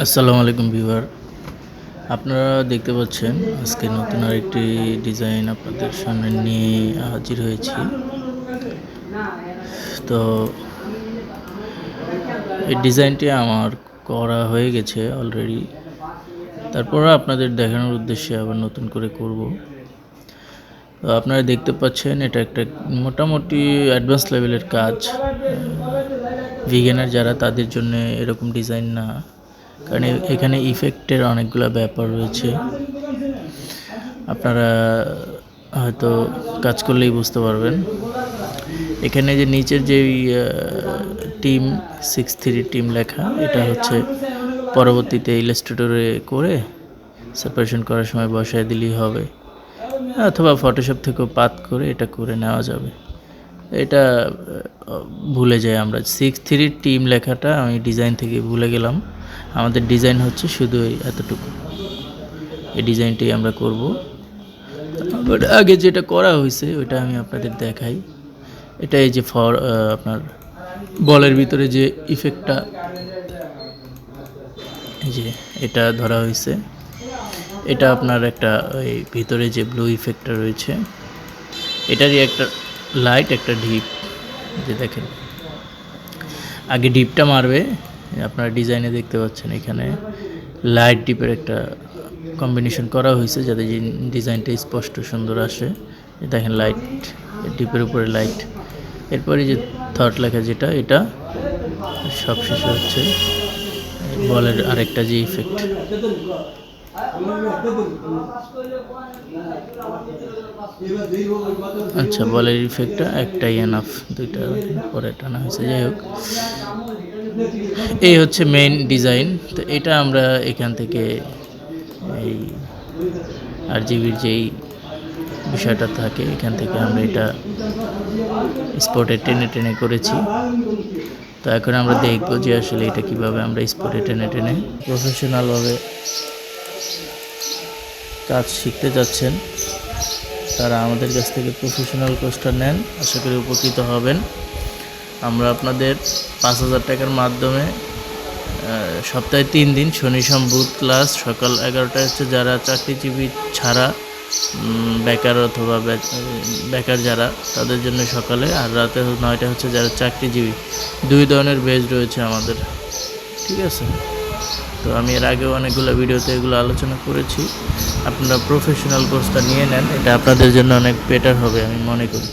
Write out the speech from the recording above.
আসসালামু আলাইকুম ভিউয়ার, আপনারা দেখতে পাচ্ছেন আজকে নতুন আরেকটি ডিজাইন আপনাদের সামনে নিয়ে হাজির হয়েছি। তো এই ডিজাইনটি আমার করা হয়ে গেছে অলরেডি, তারপর আপনাদের দেখানোর উদ্দেশ্যে আবার নতুন করে করব। তো আপনারা দেখতে পাচ্ছেন এটা একটা মোটামুটি অ্যাডভান্স লেভেলের কাজ। বিগিনার যারা তাদের জন্য এরকম ডিজাইন না, কারণ এখানে ইফেক্টের অনেকগুলো ব্যাপার রয়েছে। আপনারা হয়তো কাজ করলেই বুঝতে পারবেন। এখানে যে নিচের যে টিম 63 টিম লেখা, এটা হচ্ছে পরবর্তীতে ইলাস্ট্রেটরে করে সেপারেশন করার সময় বসায় দিলেই হবে, অথবা ফটোশপ থেকেও পাত করে এটা করে নেওয়া যাবে। এটা ভুলে যাই আমরা, 63 টিম লেখাটা আমি ডিজাইন থেকে ভুলে গেলাম। আমাদের ডিজাইন হচ্ছে শুধু এতটুকু, এই ডিজাইনটাই আমরা করব। বাট আগে যেটা করা হয়েছে ওইটা আমি আপনাদের দেখাই। এটা এই যে আপনার বলের ভিতরে যে ইফেক্টটা, এই যে এটা ধরা হয়েছে, এটা আপনার একটা ওই ভিতরে যে ব্লু ইফেক্টটা রয়েছে এটারই একটা লাইট, একটা ডিপ। যে দেখেন আগে ডিপটা মারবে, আপনারা ডিজাইনে দেখতে পাচ্ছেন এখানে লাইট ডিপের একটা কম্বিনেশন করা হয়েছে যাতে যে ডিজাইনটা স্পষ্ট সুন্দর আসে। দেখেন লাইট ডিপের উপরে লাইট, এরপরে যে থট লেখা যেটা, এটা সব শেষে হচ্ছে বলের আরেকটা যে ইফেক্ট। আচ্ছা, বলের ইফেক্টটা একটাই এনাফ, দুইটা পরে টানা হয়েছে। যাই হোক, এই হচ্ছে মেইন ডিজাইন। তো এটা আমরা এখান থেকে এই RGBর যেই বিষয়টা থাকে এখান থেকে আমরা এটা স্পটে টেনে টেনে করেছি। তো এখন আমরা দেখব যে আসলে এটা কিভাবে আমরা স্পটে টেনে টেনে প্রফেশনালভাবে কাজ শিখতে যাচ্ছেন তারা আমাদের কাছ থেকে প্রফেশনাল কোর্সটা নেন, আশা করি উপকৃত হবেন। আমরা আপনাদের 5,000 টাকার মাধ্যমে সপ্তাহে 3 দিন শনি সোম বুধ ক্লাস সকাল 11টায় হচ্ছে যারা চাকরিজীবী ছাড়া বেকার অথবা বেকার যারা তাদের জন্য সকালে, আর রাতে 9টা হচ্ছে যারা চাকরিজীবী। 2 ধরনের বেজ রয়েছে আমাদের, ঠিক আছে? তো আমি এর আগেও অনেকগুলো ভিডিওতে এগুলো আলোচনা করেছি। আপনারা প্রফেশনাল কোর্সটা নিয়ে নেন, এটা আপনাদের জন্য অনেক বেটার হবে আমি মনে করি।